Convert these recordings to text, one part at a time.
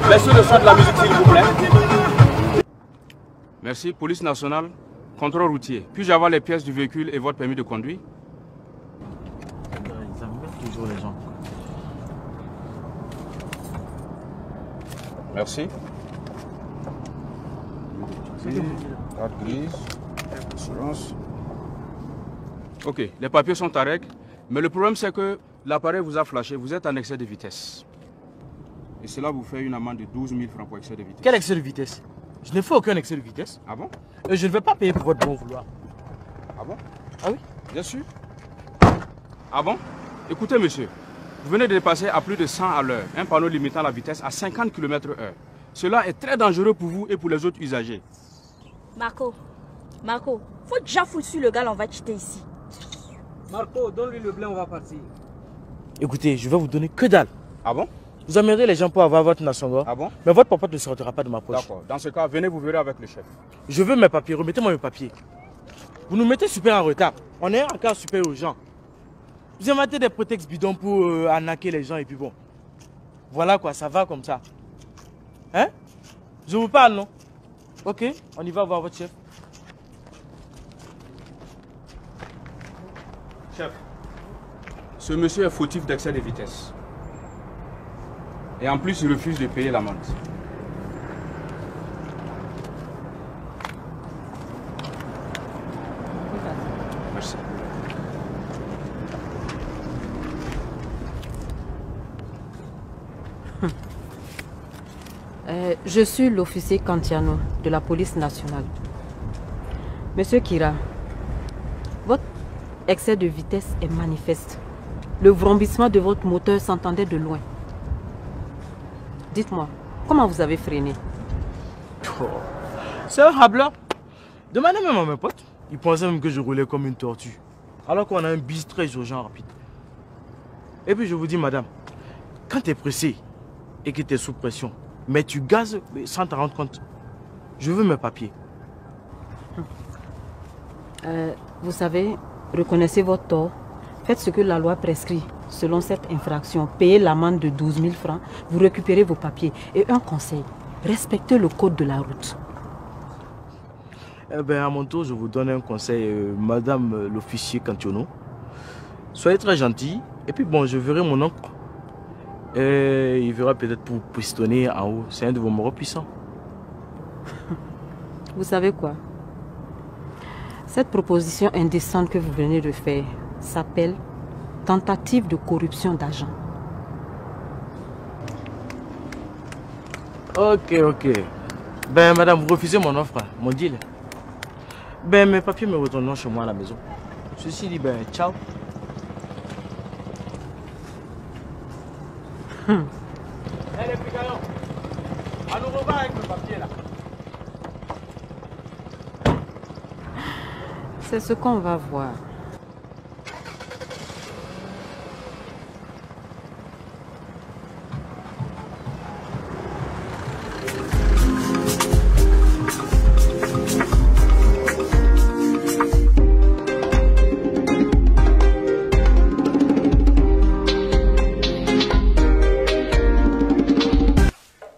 Laissez le son de la musique s'il vous plaît. Merci, police nationale, contrôle routier. Puis-je avoir les pièces du véhicule et votre permis de conduire? Ils aiment toujours les gens. Merci. Carte grise, assurance. Ok, les papiers sont à règle, mais le problème c'est que l'appareil vous a flashé, vous êtes en excès de vitesse. Et cela vous fait une amende de 12 000 francs pour excès de vitesse. Quel excès de vitesse? Je n'ai fait aucun excès de vitesse. Ah bon? Et je ne vais pas payer pour votre bon vouloir. Ah bon? Ah oui? Bien sûr. Ah bon? Écoutez monsieur, vous venez de dépasser à plus de 100 à l'heure un panneau limitant la vitesse à 50 km/h. Cela est très dangereux pour vous et pour les autres usagers. Marco, faut déjà foutre sur le gars, on va quitter ici. Marco, donne-lui le blé, on va partir. Écoutez, je vais vous donner que dalle. Ah bon? Vous emmerdez les gens pour avoir votre nation. Ah bon? Mais votre papa ne sortira pas de ma poche. D'accord. Dans ce cas, venez, vous verrez avec le chef. Je veux mes papiers. Remettez-moi mes papiers. Vous nous mettez super en retard. On est encore super urgent. Vous inventez des prétextes bidons pour arnaquer les gens et puis bon. Voilà quoi, ça va comme ça. Hein? Je vous parle, non? Ok, on y va voir votre chef. Chef, ce monsieur est fautif d'excès de vitesse. Et en plus, il refuse de payer l'amende. Merci. Je suis l'officier Cantiano de la police nationale. Monsieur Kira, votre excès de vitesse est manifeste. Le vrombissement de votre moteur s'entendait de loin. Dites-moi, comment vous avez freiné? Oh, c'est un rableur. Demandez même à mes potes. Ils pensaient même que je roulais comme une tortue. Alors qu'on a un bis très urgent rapide. Et puis je vous dis, madame, quand tu es pressé et que tu es sous pression, mais tu gazes sans te rendre compte, je veux mes papiers. Vous savez, reconnaissez votre tort. Faites ce que la loi prescrit. Selon cette infraction, payez l'amende de 12 000 francs, vous récupérez vos papiers. Et un conseil, respectez le code de la route. Eh bien, à mon tour, je vous donne un conseil, madame l'officier Cantiono. Soyez très gentil. Et puis bon, je verrai mon oncle. Et il verra peut-être pour pistonner en haut. C'est un de vos moraux puissants. Vous savez quoi? Cette proposition indécente que vous venez de faire s'appelle tentative de corruption d'agent. Ok. Ben, madame, vous refusez mon offre, mon deal. Ben, mes papiers me retourneront chez moi à la maison. Ceci dit, ben, ciao. Eh, les picarons, à nous revoir avec mes papiers, là. C'est ce qu'on va voir.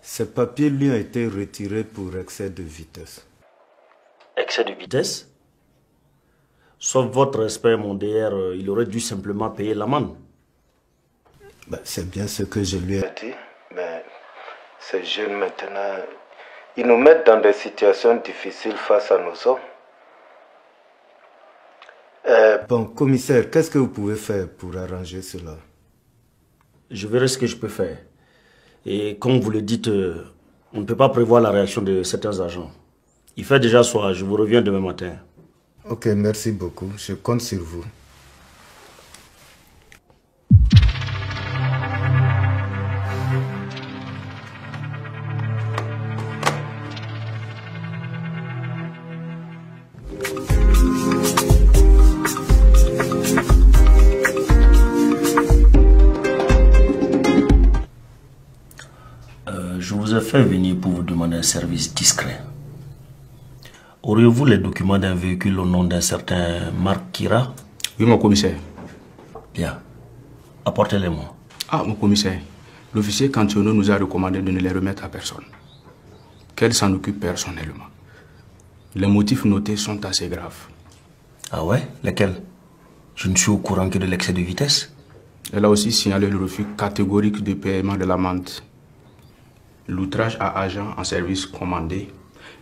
Ces papiers lui ont été retirés pour excès de vitesse. Excès de vitesse? Sauf votre respect, mon DR, il aurait dû simplement payer l'amende. Ben, c'est bien ce que je lui ai dit, mais ces jeunes maintenant, ils nous mettent dans des situations difficiles face à nos hommes. Bon, commissaire, qu'est-ce que vous pouvez faire pour arranger cela? Je verrai ce que je peux faire. Et comme vous le dites, on ne peut pas prévoir la réaction de certains agents. Il fait déjà soir, je vous reviens demain matin. Ok, merci beaucoup. Je compte sur vous. Je vous ai fait venir pour vous demander un service discret. Auriez-vous les documents d'un véhicule au nom d'un certain Marc Kira? Oui, mon commissaire. Bien. Apportez-les-moi. Ah, mon commissaire, L'officier Cantionneau nous a recommandé de ne les remettre à personne. Qu'elle s'en occupe personnellement. Les motifs notés sont assez graves. Ah ouais? Lesquels? Je ne suis au courant que de l'excès de vitesse. Elle a aussi signalé le refus catégorique de paiement de l'amende, l'outrage à agent en service commandé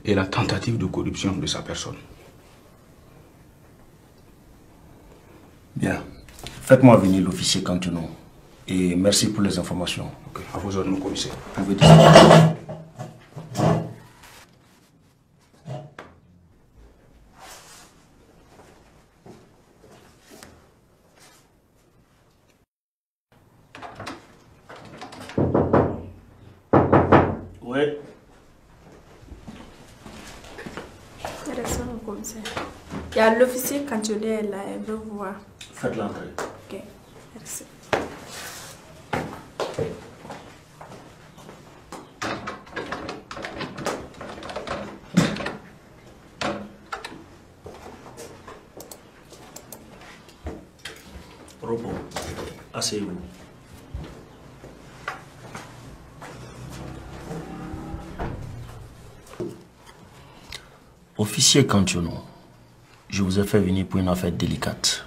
et la tentative de corruption de sa personne. Bien. Faites-moi venir l'officier Cantionneau. Et merci pour les informations. Ok, à vos ordres, mon commissaire. Vous pouvez dire. Ouais. Mon commissaire. Il y a l'officier Cantionneau là, elle veut vous voir. Faites l'entrée. Ok, merci. Repos. Asseyez-vous. Officier Cantionneau, je vous ai fait venir pour une affaire délicate.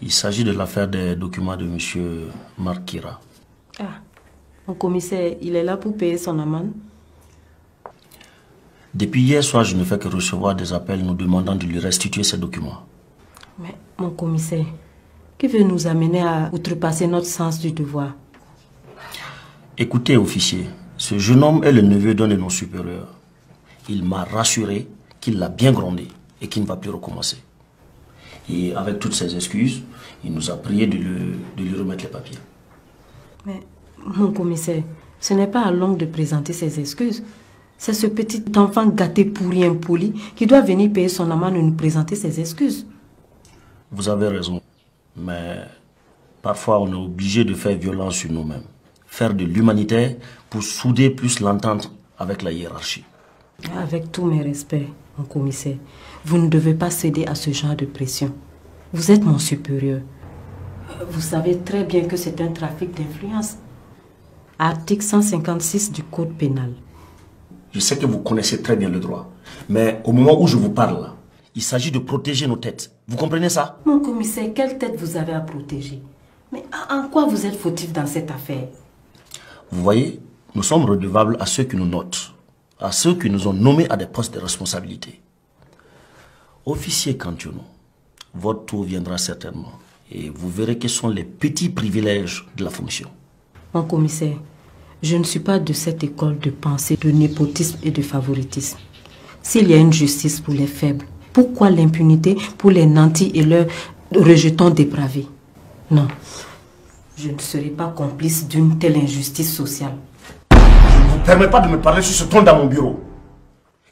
Il s'agit de l'affaire des documents de M. Markira. Ah, mon commissaire, il est là pour payer son amende? Depuis hier soir, je ne fais que recevoir des appels nous demandant de lui restituer ces documents. Mais, mon commissaire, qui veut nous amener à outrepasser notre sens du devoir? Écoutez, officier, ce jeune homme est le neveu d'un de nos supérieurs. Il m'a rassuré qu'il l'a bien grondé et qu'il ne va plus recommencer. Et avec toutes ces excuses, il nous a prié de lui remettre les papiers. Mais, mon commissaire, ce n'est pas à l'homme de présenter ses excuses. C'est ce petit enfant gâté pourri impoli qui doit venir payer son amende et nous présenter ses excuses. Vous avez raison. Mais parfois, on est obligé de faire violence sur nous-mêmes. Faire de l'humanitaire pour souder plus l'entente avec la hiérarchie. Avec tous mes respects, mon commissaire, vous ne devez pas céder à ce genre de pression. Vous êtes mon supérieur. Vous savez très bien que c'est un trafic d'influence. Article 156 du Code pénal. Je sais que vous connaissez très bien le droit. Mais au moment où je vous parle, il s'agit de protéger nos têtes. Vous comprenez ça? Mon commissaire, quelle tête vous avez à protéger? Mais en quoi vous êtes fautif dans cette affaire? Vous voyez, nous sommes redevables à ceux qui nous notent, à ceux qui nous ont nommés à des postes de responsabilité. Officier Cantionneau, votre tour viendra certainement et vous verrez quels sont les petits privilèges de la fonction. Mon commissaire, je ne suis pas de cette école de pensée de népotisme et de favoritisme. S'il y a une justice pour les faibles, pourquoi l'impunité pour les nantis et leurs rejetons dépravés? Non, je ne serai pas complice d'une telle injustice sociale. Je ne vous permets pas de me parler sur ce ton dans mon bureau.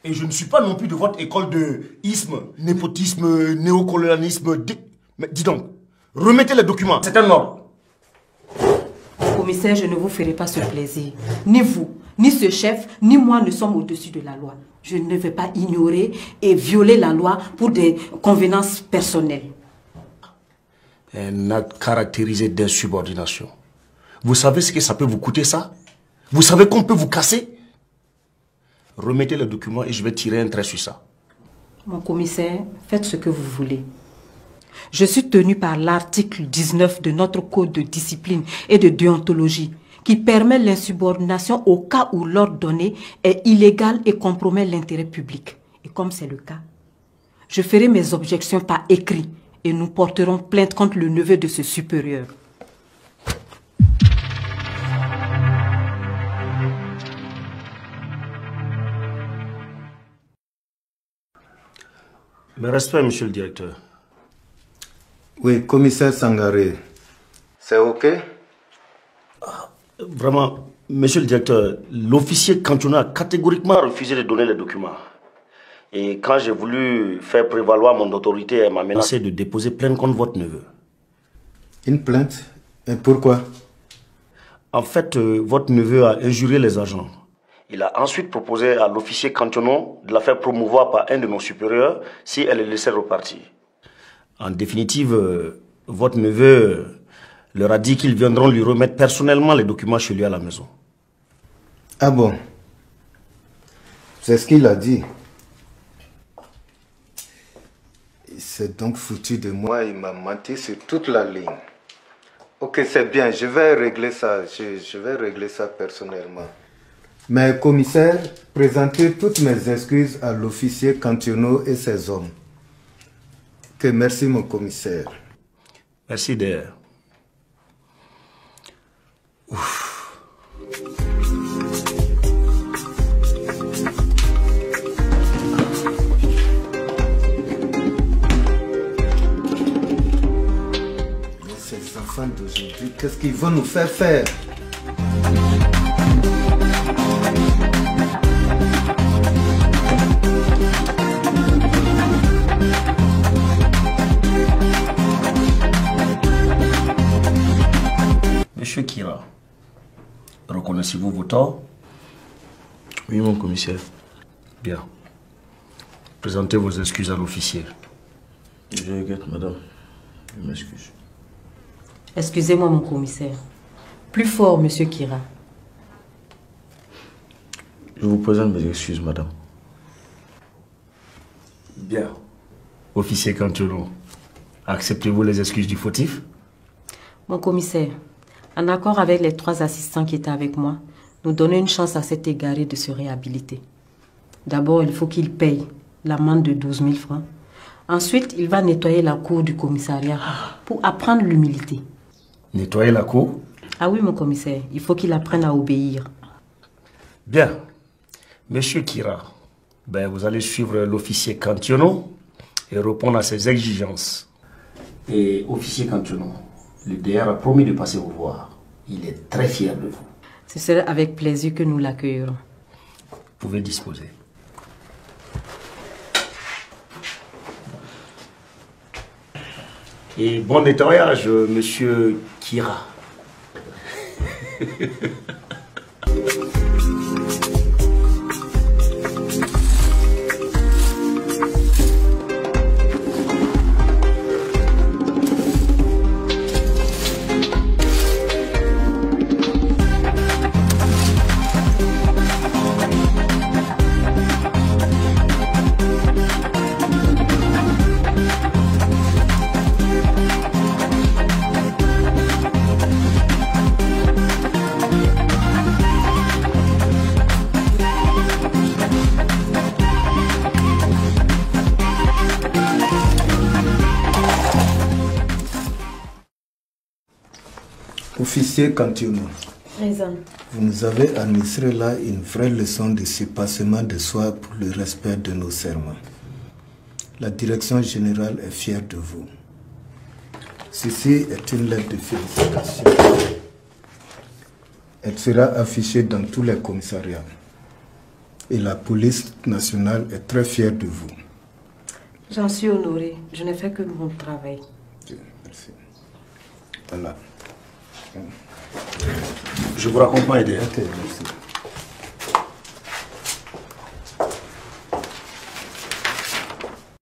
Et je ne suis pas non plus de votre école de isme, népotisme, néocolonialisme. Mais dis donc, remettez les documents, c'est un ordre. Commissaire, je ne vous ferai pas ce plaisir. Ni vous, ni ce chef, ni moi ne sommes au-dessus de la loi. Je ne vais pas ignorer et violer la loi pour des convenances personnelles. Un acte caractérisé d'insubordination. Vous savez ce que ça peut vous coûter, ça? Vous savez qu'on peut vous casser? Remettez les documents et je vais tirer un trait sur ça. Mon commissaire, faites ce que vous voulez. Je suis tenu par l'article 19 de notre code de discipline et de déontologie qui permet l'insubordination au cas où l'ordre donné est illégal et compromet l'intérêt public. Et comme c'est le cas, je ferai mes objections par écrit et nous porterons plainte contre le neveu de ce supérieur. Mes respects, monsieur le directeur. Oui, commissaire Sangaré. C'est OK? Vraiment, monsieur le directeur, l'officier Cantionneau a catégoriquement refusé de donner les documents. Et quand j'ai voulu faire prévaloir mon autorité, elle m'a menacé de déposer plainte contre votre neveu. Une plainte? Et pourquoi? En fait, votre neveu a injurié les agents. Il a ensuite proposé à l'officier Cantionneau de la faire promouvoir par un de nos supérieurs si elle le laissait repartir. En définitive, votre neveu leur a dit qu'ils viendront lui remettre personnellement les documents chez lui à la maison. Ah bon? C'est ce qu'il a dit. Il s'est donc foutu de moi, il m'a menti sur toute la ligne. Ok, c'est bien, je vais régler ça, je vais régler ça personnellement. Mais commissaire, présentez toutes mes excuses à l'officier Cantionneau et ses hommes. Que merci mon commissaire. Merci d'ailleurs. Ouf. Ces enfants d'aujourd'hui, qu'est-ce qu'ils vont nous faire faire? Monsieur Kira, reconnaissez-vous vos torts? Oui, mon commissaire. Bien. Présentez vos excuses à l'officier. Je regrette, madame. Je m'excuse. Excusez-moi, mon commissaire. Plus fort, monsieur Kira. Je vous présente mes excuses, madame. Bien. Officier Cantionneau, acceptez-vous les excuses du fautif? Mon commissaire, en accord avec les 3 assistants qui étaient avec moi, nous donnons une chance à cet égaré de se réhabiliter. D'abord, il faut qu'il paye l'amende de 12 000 francs. Ensuite, il va nettoyer la cour du commissariat pour apprendre l'humilité. Nettoyer la cour? Ah oui, mon commissaire, il faut qu'il apprenne à obéir. Bien. Monsieur Kira, vous allez suivre l'officier Cantionneau et répondre à ses exigences. Et officier Cantionneau, le DR a promis de passer vous voir. Il est très fier de vous. Ce sera avec plaisir que nous l'accueillerons. Vous pouvez disposer. Et bon nettoyage, monsieur Kira. Officier Cantionneau, Présent. vous nous avez administré là une vraie leçon de surpassement de soi pour le respect de nos serments. La direction générale est fière de vous. Ceci est une lettre de félicitations. Elle sera affichée dans tous les commissariats. Et la police nationale est très fière de vous. J'en suis honorée. Je n'ai fait que mon travail. Merci. Voilà. Je vous raccompagne. Ok, merci.